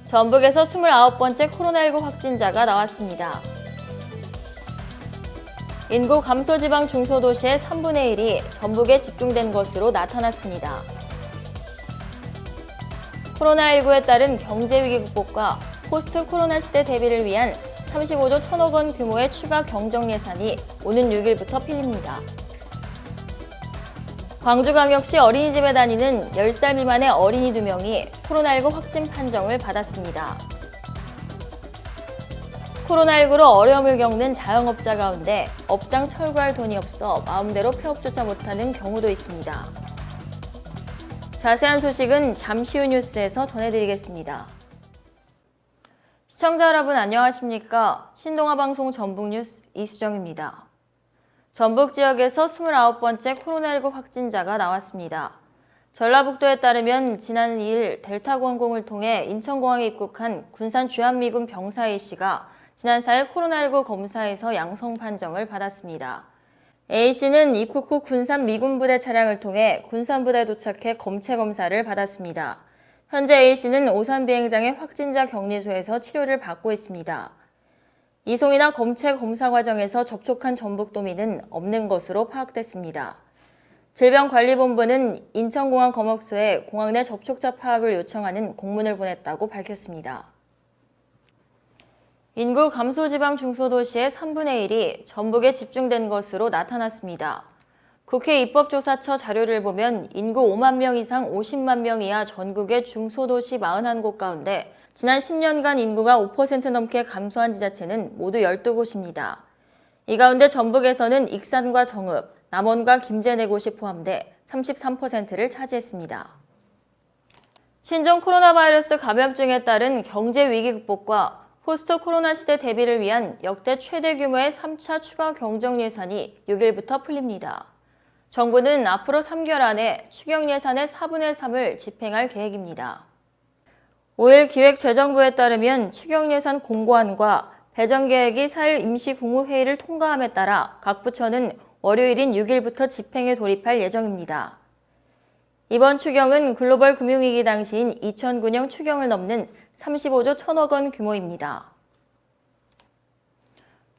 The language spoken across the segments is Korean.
전북에서 29번째 코로나19 확진자가 나왔습니다. 인구 감소 지방 중소도시의 3분의 1이 전북에 집중된 것으로 나타났습니다. 코로나19에 따른 경제위기 극복과 포스트 코로나 시대 대비를 위한 35조 1천억 원 규모의 추가 경정 예산이 오는 6일부터 필립니다. 광주광역시 어린이집에 다니는 10살 미만의 어린이 2명이 코로나19 확진 판정을 받았습니다. 코로나19로 어려움을 겪는 자영업자 가운데 업장 철거할 돈이 없어 마음대로 폐업조차 못하는 경우도 있습니다. 자세한 소식은 잠시 후 뉴스에서 전해드리겠습니다. 시청자 여러분 안녕하십니까? 신동아방송 전북뉴스 이수정입니다. 전북 지역에서 29번째 코로나19 확진자가 나왔습니다. 전라북도에 따르면 지난 2일 델타 항공을 통해 인천공항에 입국한 군산 주한미군 병사 A씨가 지난 4일 코로나19 검사에서 양성 판정을 받았습니다. A씨는 입국 후 군산 미군부대 차량을 통해 군산부대에 도착해 검체 검사를 받았습니다. 현재 A씨는 오산 비행장의 확진자 격리소에서 치료를 받고 있습니다. 이송이나 검체 검사 과정에서 접촉한 전북도민은 없는 것으로 파악됐습니다. 질병관리본부는 인천공항 검역소에 공항 내 접촉자 파악을 요청하는 공문을 보냈다고 밝혔습니다. 인구 감소 지방 중소도시의 3분의 1이 전북에 집중된 것으로 나타났습니다. 국회 입법조사처 자료를 보면 인구 5만 명 이상 50만 명 이하 전국의 중소도시 41곳 가운데 지난 10년간 인구가 5% 넘게 감소한 지자체는 모두 12곳입니다. 이 가운데 전북에서는 익산과 정읍, 남원과 김제 4곳이 포함돼 33%를 차지했습니다. 신종 코로나 바이러스 감염증에 따른 경제 위기 극복과 포스트 코로나 시대 대비를 위한 역대 최대 규모의 3차 추가 경정 예산이 6일부터 풀립니다. 정부는 앞으로 3개월 안에 추경 예산의 4분의 3을 집행할 계획입니다. 5일 기획재정부에 따르면 추경 예산 공고안과 배정 계획이 4일 임시국무회의를 통과함에 따라 각 부처는 월요일인 6일부터 집행에 돌입할 예정입니다. 이번 추경은 글로벌 금융위기 당시인 2009년 추경을 넘는 35조 1천억 원 규모입니다.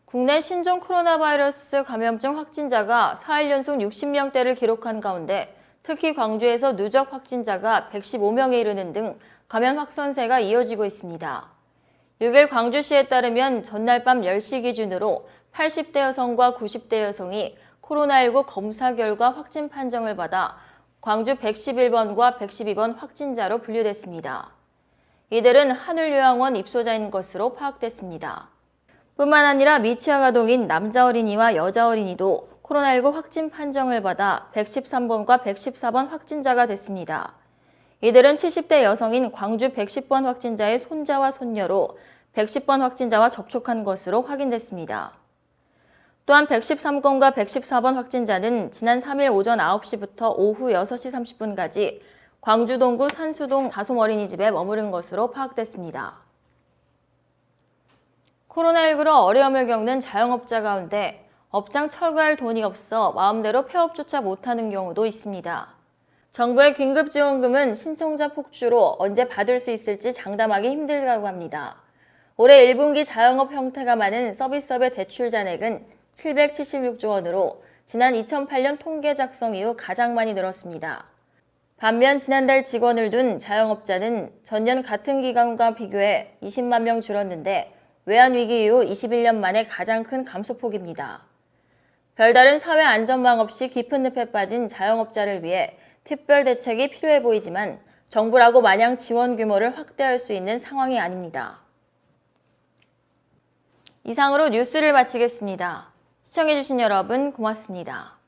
국내 신종 코로나 바이러스 감염증 확진자가 4일 연속 60명대를 기록한 가운데 특히 광주에서 누적 확진자가 115명에 이르는 등 감염 확산세가 이어지고 있습니다. 6일 광주시에 따르면 전날 밤 10시 기준으로 80대 여성과 90대 여성이 코로나19 검사 결과 확진 판정을 받아 광주 111번과 112번 확진자로 분류됐습니다. 이들은 하늘요양원 입소자인 것으로 파악됐습니다. 뿐만 아니라 미취학아동인 남자 어린이와 여자 어린이도 코로나19 확진 판정을 받아 113번과 114번 확진자가 됐습니다. 이들은 70대 여성인 광주 110번 확진자의 손자와 손녀로 110번 확진자와 접촉한 것으로 확인됐습니다. 또한 113건과 114번 확진자는 지난 3일 오전 9시부터 오후 6시 30분까지 광주 동구 산수동 다솜 어린이집에 머무른 것으로 파악됐습니다. 코로나19로 어려움을 겪는 자영업자 가운데 업장 철거할 돈이 없어 마음대로 폐업조차 못하는 경우도 있습니다. 정부의 긴급지원금은 신청자 폭주로 언제 받을 수 있을지 장담하기 힘들다고 합니다. 올해 1분기 자영업 형태가 많은 서비스업의 대출 잔액은 776조 원으로 지난 2008년 통계 작성 이후 가장 많이 늘었습니다. 반면 지난달 직원을 둔 자영업자는 전년 같은 기간과 비교해 20만 명 줄었는데 외환위기 이후 21년 만에 가장 큰 감소폭입니다. 별다른 사회 안전망 없이 깊은 늪에 빠진 자영업자를 위해 특별 대책이 필요해 보이지만 정부라고 마냥 지원 규모를 확대할 수 있는 상황이 아닙니다. 이상으로 뉴스를 마치겠습니다. 시청해주신 여러분 고맙습니다.